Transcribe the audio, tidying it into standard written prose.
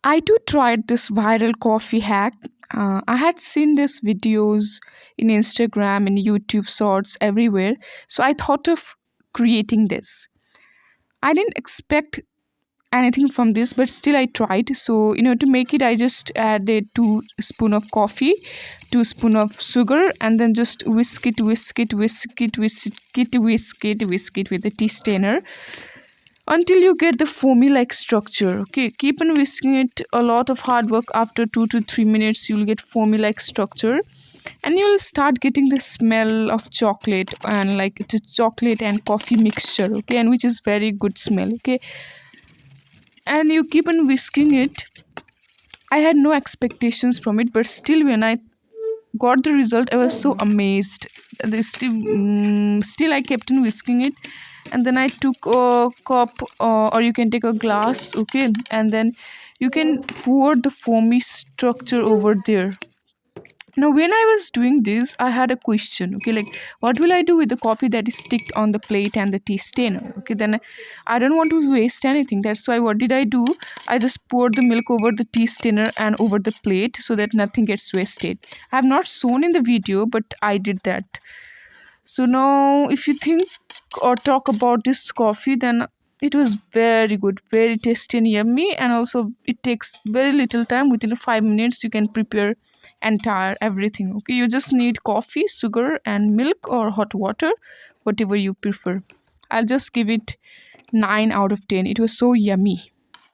I too tried this viral coffee hack. I had seen these videos in Instagram and YouTube shorts everywhere, so I thought of creating this. I didn't expect anything from this, but still I tried. So to make it, I just added 2 spoon of coffee, 2 spoon of sugar, and then just whisk it with a tea strainer until you get the foamy like structure. Okay, keep on whisking it. A lot of hard work. After 2 to 3 minutes you'll get foamy like structure, and you'll start getting the smell of chocolate and like the chocolate and coffee mixture. Okay, and which is very good smell. Okay, and you keep on whisking it. I had no expectations from it, but still when I got the result I was so amazed. Still I kept on whisking it, and then I took a cup, or you can take a glass. Okay, and then you can pour the foamy structure over there. Now when I was doing this I had a question. Okay, like what will I do with the coffee that is sticked on the plate and the tea stainer? Okay, then I don't want to waste anything. That's why what did I do? I just poured the milk over the tea stainer and over the plate so that nothing gets wasted. I have not shown in the video, but I did that. So now, if you think or talk about this coffee, then it was very good, very tasty and yummy, and also it takes very little time. Within 5 minutes, you can prepare entire everything. Okay, you just need coffee, sugar, and milk or hot water, whatever you prefer. I'll just give it 9 out of 10. It was so yummy.